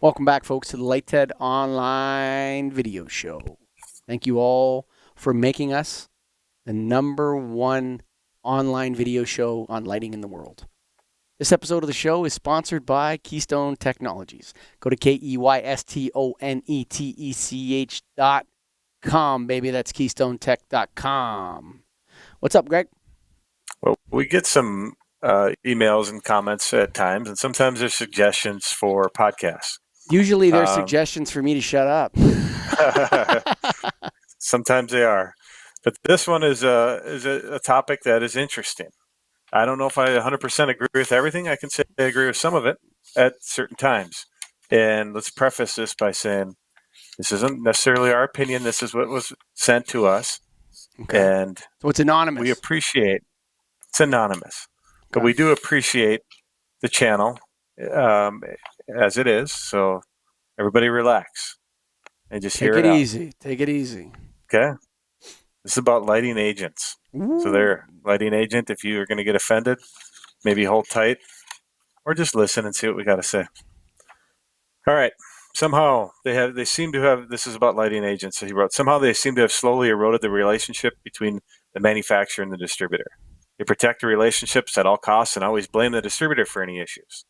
Welcome back, folks, to the Lighthead Online Video Show. Thank you all for making us the #1 online video show on lighting in the world. This episode of the show is sponsored by Keystone Technologies. Go to KEYSTONETECH.com, baby. That's KeystoneTech.com. What's up, Greg? Well, we get some emails and comments at times, and sometimes there's suggestions for podcasts. Usually there's suggestions for me to shut up. Sometimes they are. But this one is a topic that is interesting. I don't know if I 100% agree with everything. I can say I agree with some of it at certain times. And let's preface this by saying this isn't necessarily our opinion. This is what was sent to us. Okay. And so it's anonymous. We appreciate it's anonymous. But we do appreciate the channel as it is. So everybody relax and just hear it out. Take it easy. Okay. This is about lighting agents. Ooh. So there, lighting agent, if you are going to get offended, maybe hold tight or just listen and see what we got to say. All right. Somehow they seem to have, this is about lighting agents that he wrote, somehow they seem to have slowly eroded the relationship between the manufacturer and the distributor. They protect the relationships at all costs and always blame the distributor for any issues.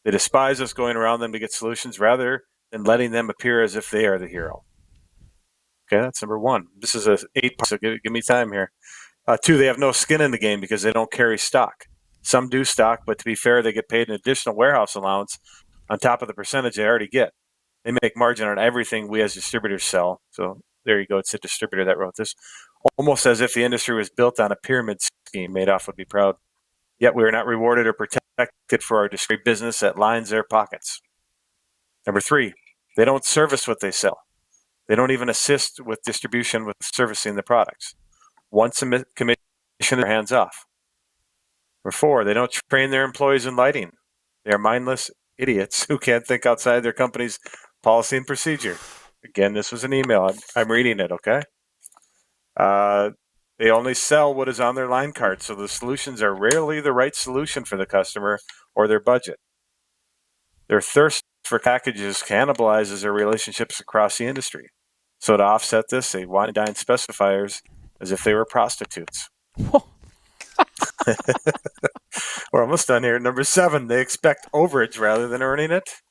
They despise us going around them to get solutions rather than letting them appear as if they are the hero. Okay, that's number one. This is a 8 part, so give me time here. 2, they have no skin in the game because they don't carry stock. Some do stock, but to be fair, they get paid an additional warehouse allowance on top of the percentage they already get. They make margin on everything we as distributors sell. So there you go. It's the distributor that wrote this. Almost as if the industry was built on a pyramid scheme. Madoff would be proud. Yet we are not rewarded or protected for our discrete business that lines their pockets. Number 3, they don't service what they sell. They don't even assist with distribution with servicing the products. Once a commission, their hands off. Number 4, they don't train their employees in lighting. They are mindless idiots who can't think outside their company's policy and procedure. Again, this was an email. I'm reading it, okay? They only sell what is on their line card, so the solutions are rarely the right solution for the customer or their budget. Their thirst for packages cannibalizes their relationships across the industry. So to offset this, they wine and dine specifiers as if they were prostitutes. We're almost done here. Number 7, they expect overage rather than earning it.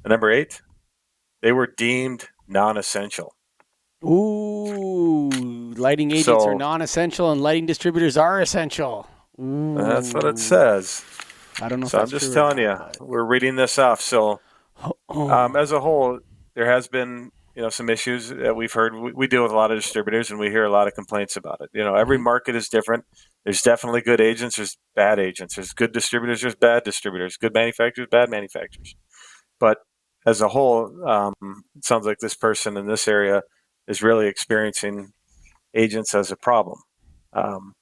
And number 8, they were deemed non-essential. Ooh, lighting agents are non-essential and lighting distributors are essential. Ooh. That's what it says. I don't know. So I'm just telling you, we're reading this off. So as a whole, there has been some issues that we've heard. We deal with a lot of distributors and we hear a lot of complaints about it. Every market is different. There's definitely good agents. There's bad agents. There's good distributors. There's bad distributors. Good manufacturers, bad manufacturers. But as a whole, it sounds like this person in this area is really experiencing agents as a problem. Some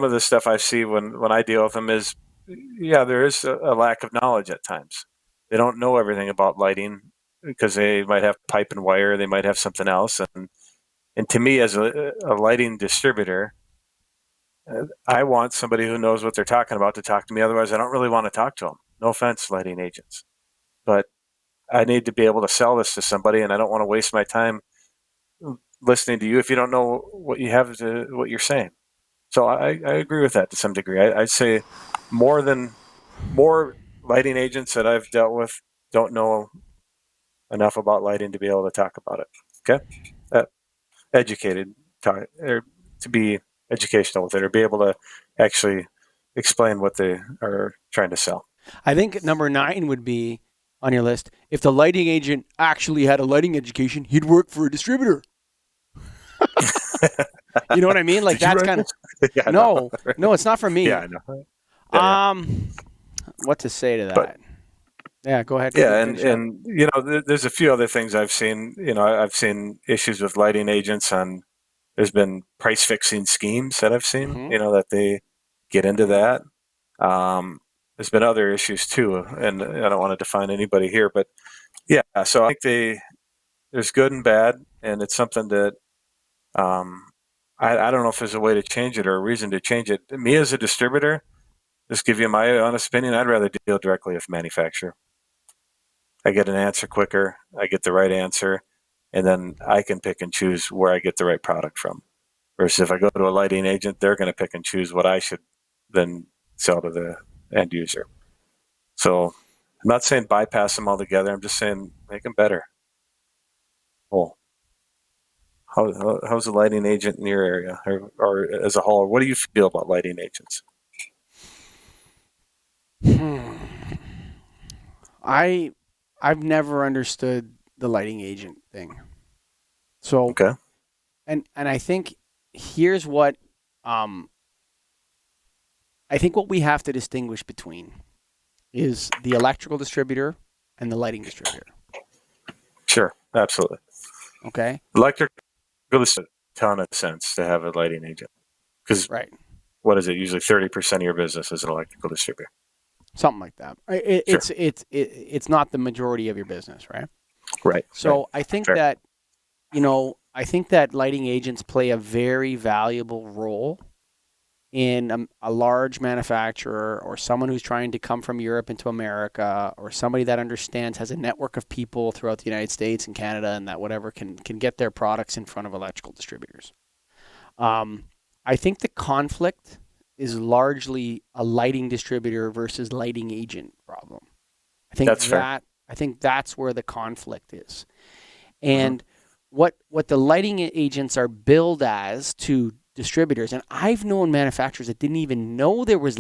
of the stuff I see when I deal with them is, there is a lack of knowledge at times. They don't know everything about lighting because they might have pipe and wire, they might have something else. And to me, as a lighting distributor, I want somebody who knows what they're talking about to talk to me. Otherwise, I don't really want to talk to them. No offense, lighting agents. But I need to be able to sell this to somebody, and I don't want to waste my time listening to you if you don't know what you have to what you're saying. So I agree with that to some degree. I'd say more lighting agents that I've dealt with don't know enough about lighting to be able to talk about it. Okay, educated or to be educational with it, or be able to actually explain what they are trying to sell. I think number 9 would be on your list. If the lighting agent actually had a lighting education, he'd work for a distributor. You know what I mean? Like that's kind of no, it's not for me. Yeah, I know. What to say to that? Yeah, go ahead. Yeah, and there's a few other things I've seen. I've seen issues with lighting agents on. There's been price fixing schemes that I've seen. That they get into that. There's been other issues too, and I don't want to define anybody here, but yeah. So I think there's good and bad, and it's something that I don't know if there's a way to change it or a reason to change it. Me as a distributor, just give you my honest opinion, I'd rather deal directly with manufacturer. I get an answer quicker. I get the right answer, and then I can pick and choose where I get the right product from. Versus if I go to a lighting agent, they're going to pick and choose what I should then sell to the end user. So I'm not saying bypass them altogether. I'm just saying make them better. Oh, how's the lighting agent in your area, or as a whole? What do you feel about lighting agents? I've never understood the lighting agent thing. So Okay, and I think here's what um I think what we have to distinguish between is the electrical distributor and the lighting distributor. sure, absolutely. Okay? Electric makes a ton of sense to have a lighting agent because Right. what is it? Usually 30% of your business is an electrical distributor. Something like that. Sure. It's not the majority of your business, right? Right. Right. So I think Fair. that I think that lighting agents play a very valuable role in a large manufacturer or someone who's trying to come from Europe into America or somebody that understands, has a network of people throughout the United States and Canada and that whatever can get their products in front of electrical distributors. I think the conflict is largely a lighting distributor versus lighting agent problem. That's fair. I think that's where the conflict is. Mm-hmm. And what the lighting agents are billed as to distributors, and I've known manufacturers that didn't even know there was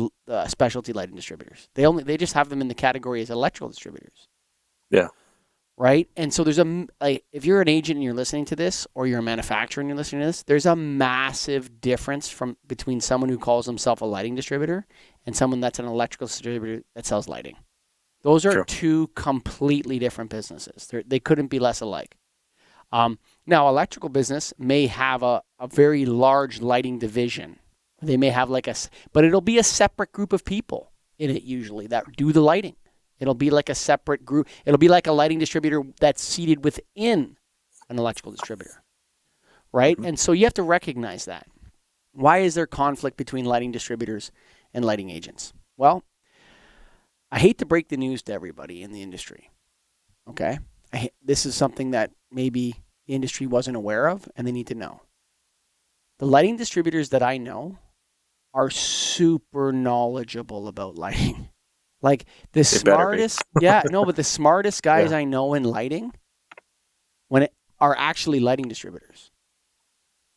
specialty lighting distributors. They just have them in the category as electrical distributors. Yeah. Right? And so there's if you're an agent and you're listening to this, or you're a manufacturer and you're listening to this, there's a massive difference between someone who calls himself a lighting distributor and someone that's an electrical distributor that sells lighting. Those are True. two completely different businesses. They couldn't be less alike. Now, electrical business may have a very large lighting division. They may have but it'll be a separate group of people in it usually that do the lighting. It'll be like a separate group. It'll be like a lighting distributor that's seated within an electrical distributor, right? Mm-hmm. And so you have to recognize that. Why is there conflict between lighting distributors and lighting agents? Well, I hate to break the news to everybody in the industry, okay? This is something that maybe the industry wasn't aware of and they need to know. The lighting distributors that I know are super knowledgeable about lighting. Like the smartest, yeah, no, but the smartest guys I know in lighting are actually lighting distributors.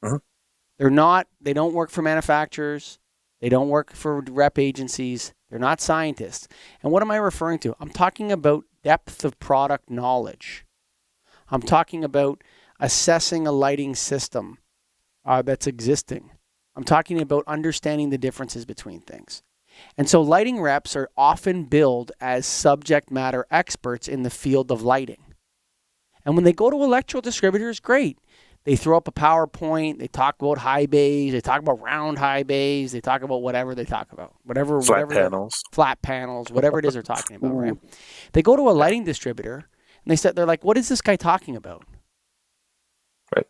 Mm-hmm. They don't work for manufacturers. They don't work for rep agencies. They're not scientists. And what am I referring to? I'm talking about depth of product knowledge. I'm talking about assessing a lighting system that's existing. I'm talking about understanding the differences between things. And so lighting reps are often billed as subject matter experts in the field of lighting. And when they go to electrical distributors, great. They throw up a PowerPoint. They talk about high bays. They talk about round high bays. They talk about whatever they talk about. Flat panels, whatever it is they're talking about, right? They go to a lighting distributor and they're like, what is this guy talking about?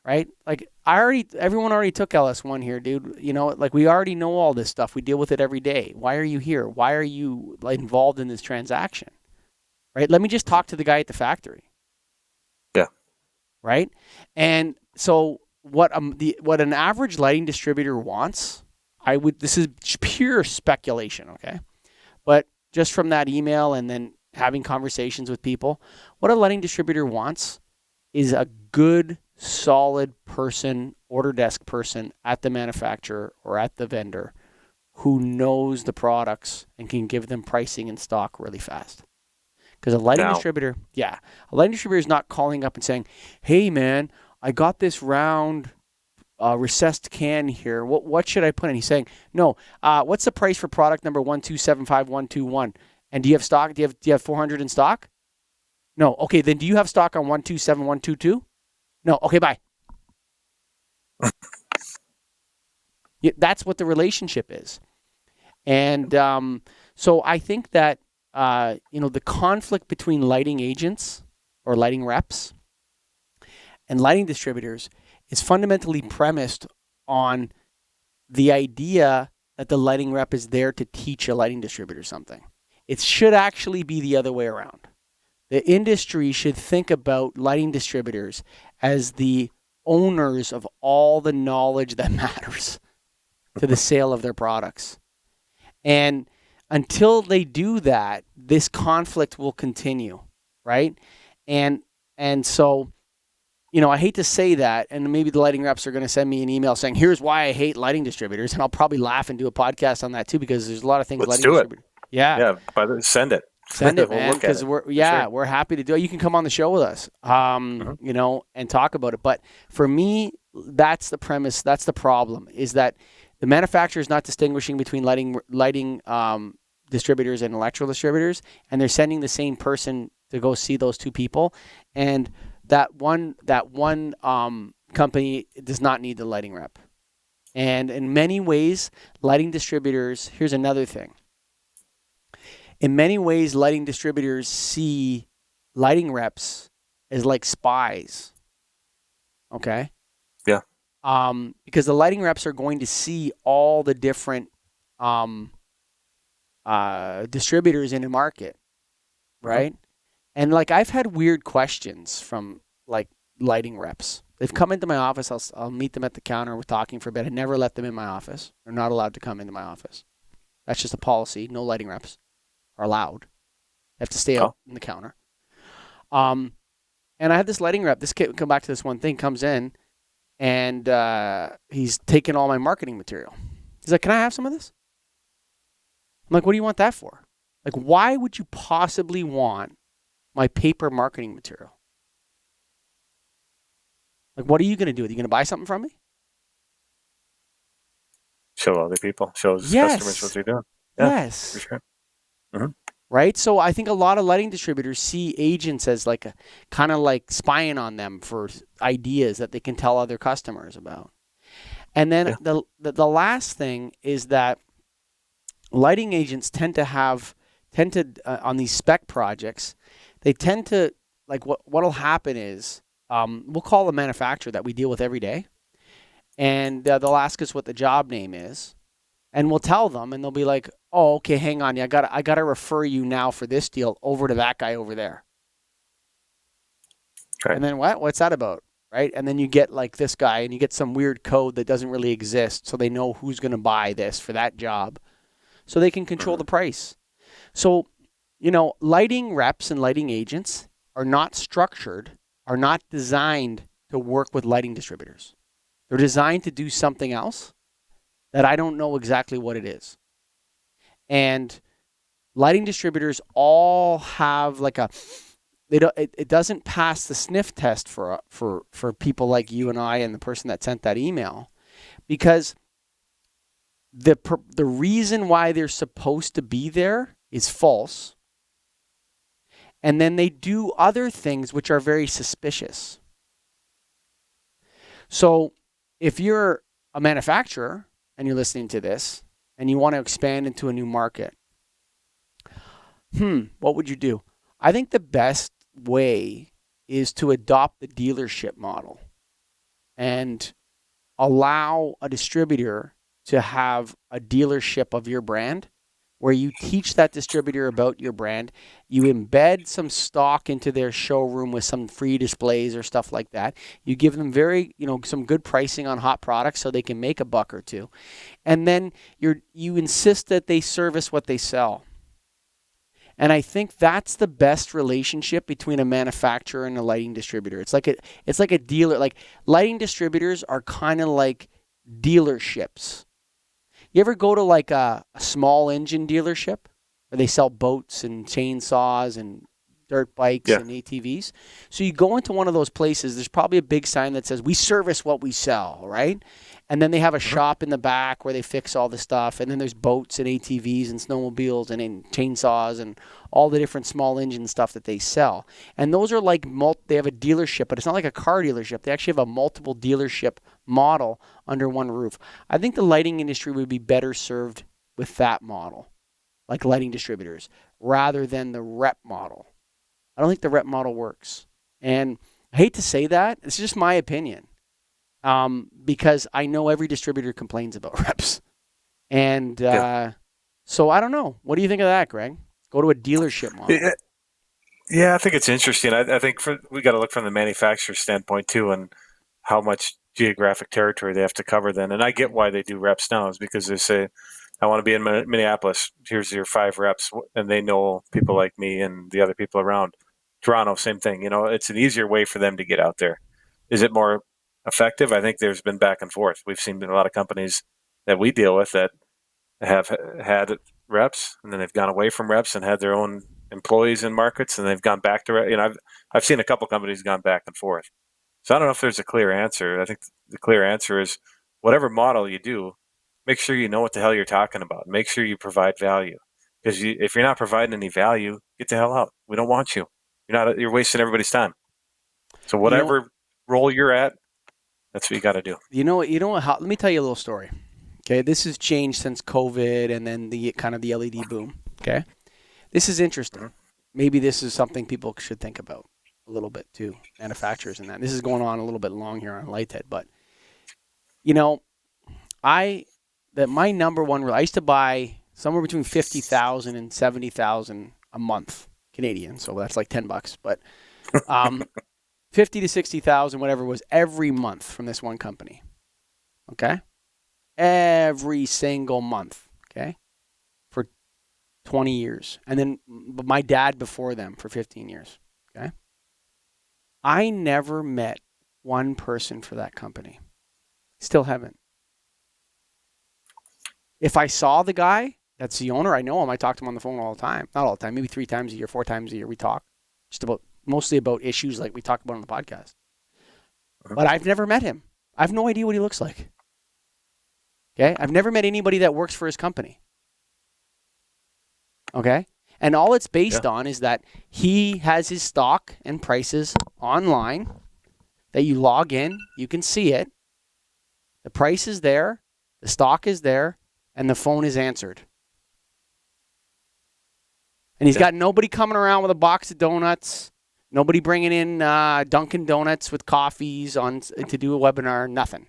Right? Like everyone already took LS1 here, dude. We already know all this stuff. We deal with it every day. Why are you here? Why are you involved in this transaction? Right? Let me just talk to the guy at the factory. Yeah. Right? And so what an average lighting distributor wants, this is pure speculation, okay? But just from that email and then having conversations with people, what a lighting distributor wants is a good, solid person, order desk person at the manufacturer or at the vendor who knows the products and can give them pricing and stock really fast. Because a lighting distributor is not calling up and saying, hey, man, I got this round recessed can here. What should I put in? He's saying, no, what's the price for product number 1275121? And do you have stock? Do you have 400 in stock? No. Okay, then do you have stock on 127122? No. Okay, bye. That's what the relationship is. And so I think that the conflict between lighting agents or lighting reps and lighting distributors is fundamentally premised on the idea that the lighting rep is there to teach a lighting distributor something. It should actually be the other way around. The industry should think about lighting distributors as the owners of all the knowledge that matters to the sale of their products. And until they do that, this conflict will continue, right? And so, I hate to say that, and maybe the lighting reps are going to send me an email saying, "Here's why I hate lighting distributors," and I'll probably laugh and do a podcast on that too, because there's a lot of things Let's lighting do it. distributors. Yeah. Yeah, send it. Send it, We'll man, look at because it. we're happy to do it. You can come on the show with us, and talk about it. But for me, that's the premise. That's the problem, is that the manufacturer is not distinguishing between lighting distributors and electrical distributors, and they're sending the same person to go see those two people, and that one company does not need the lighting rep. And in many ways, lighting distributors. Here's another thing. In many ways, lighting distributors see lighting reps as like spies. Okay? Yeah. Because the lighting reps are going to see all the different distributors in the market, right? Mm-hmm. And like, I've had weird questions from like lighting reps. They've come into my office. I'll meet them at the counter. We're talking for a bit. I never let them in my office. They're not allowed to come into my office. That's just a policy. No lighting reps are allowed. They have to stay out in the counter. And I had this lighting rep. This kid, come back to this one thing, comes in, and he's taking all my marketing material. He's like, "Can I have some of this?" I'm like, "What do you want that for? Like, why would you possibly want my paper marketing material? Like, what are you going to do? Are you going to buy something from me?" Show other people. Show customers what they're doing. Yeah, yes. For sure. Mm-hmm. Right? So I think a lot of lighting distributors see agents as like a kind of like spying on them for ideas that they can tell other customers about. And then the last thing is that lighting agents tend to on these spec projects, they tend to, like, what'll happen is we'll call the manufacturer that we deal with every day, and they'll ask us what the job name is, and we'll tell them, and they'll be like, "Oh, okay, hang on, I gotta refer you now for this deal over to that guy over there." Right. And then what's that about? Right? And then you get like this guy, and you get some weird code that doesn't really exist, so they know who's going to buy this for that job, so they can control the price. So, lighting reps and lighting agents are not structured, are not designed to work with lighting distributors. They're designed to do something else that I don't know exactly what it is. And lighting distributors all have like it doesn't pass the sniff test for people like you and I and the person that sent that email, because the reason why they're supposed to be there is false. And then they do other things which are very suspicious. So if you're a manufacturer and you're listening to this and you want to expand into a new market, what would you do? I think the best way is to adopt the dealership model and allow a distributor to have a dealership of your brand, where you teach that distributor about your brand. You embed some stock into their showroom with some free displays or stuff like that. You give them some good pricing on hot products so they can make a buck or two. And then you insist that they service what they sell. And I think that's the best relationship between a manufacturer and a lighting distributor. It's like a dealer. Like, lighting distributors are kind of like dealerships. You ever go to like a small engine dealership where they sell boats and chainsaws and dirt bikes and ATVs? So you go into one of those places, there's probably a big sign that says, "We service what we sell," right? And then they have a shop in the back where they fix all the stuff. And then there's boats and ATVs and snowmobiles and chainsaws and all the different small engine stuff that they sell. And those are like, they have a dealership, but it's not like a car dealership. They actually have a multiple dealership model under one roof. I think the lighting industry would be better served with that model, like lighting distributors, rather than the rep model. I don't think the rep model works. And I hate to say that. It's just my opinion. Because I know every distributor complains about reps. And so I don't know. What do you think of that, Greg? Go to a dealership model. Yeah, I think it's interesting. I think we got to look from the manufacturer standpoint too, and how much geographic territory they have to cover then. And I get why they do reps now is because they say, I want to be in Minneapolis. Here's your 5 reps. And they know people like me and the other people around. Toronto, same thing. It's an easier way for them to get out there. Is it more effective? I think there's been back and forth. We've seen a lot of companies that we deal with that have had reps and then they've gone away from reps and had their own employees in markets and they've gone back to, I've seen a couple companies gone back and forth. So I don't know if there's a clear answer. I think the clear answer is whatever model you do, make sure you know what the hell you're talking about. Make sure you provide value. Because if you're not providing any value, get the hell out. We don't want you. You're wasting everybody's time. So You know, whatever role you're at, that's what you got to do. let me tell you a little story. Okay, this has changed since COVID and then the kind of the LED boom. Okay, this is interesting. Maybe this is something people should think about a little bit too, manufacturers and that. This is going on a little bit long here on Lighthead, but you know, my number one, I used to buy somewhere between 50,000 and 70,000 a month Canadian, so that's like $10. But 50 to 60,000, whatever, was every month from this one company. Okay, every single month. Okay, for 20 years, and then my dad before them for 15 years. Okay, I never met one person for that company. Still haven't. If I saw the guy, that's the owner, I know him. I talk to him on the phone all the time. Not all the time, maybe 3 times a year, 4 times a year. We talk mostly about issues like we talked about on the podcast. But I've never met him. I have no idea what he looks like. Okay? I've never met anybody that works for his company. Okay? And all it's based on is that he has his stock and prices online that you log in, you can see it. The price is there, the stock is there, and the phone is answered. And he's got nobody coming around with a box of donuts, nobody bringing in Dunkin' Donuts with coffees to do a webinar, nothing.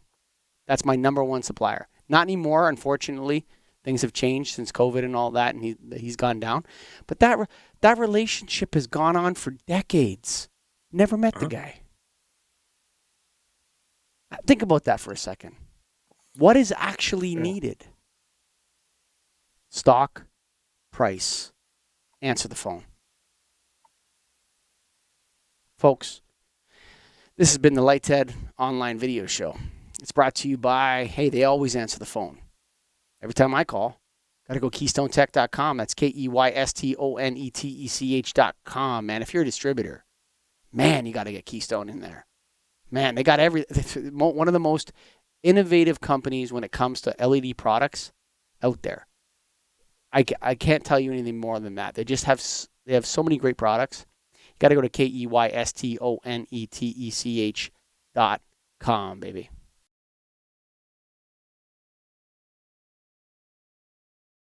That's my number one supplier. Not anymore, unfortunately. Things have changed since COVID and all that, and he's gone down. But that relationship has gone on for decades. Never met the guy. Think about that for a second. What is actually needed? Stock, price, answer the phone. Folks, this has been the Lighthead online video show. It's brought to you by, they always answer the phone. Every time I call, got to go KeystoneTech.com. That's KeystoneTech.com. Man, if you're a distributor, man, you got to get Keystone in there. Man, they got one of the most innovative companies when it comes to LED products out there. I can't tell you anything more than that. They have so many great products. You got to go to KeystoneTech.com, baby.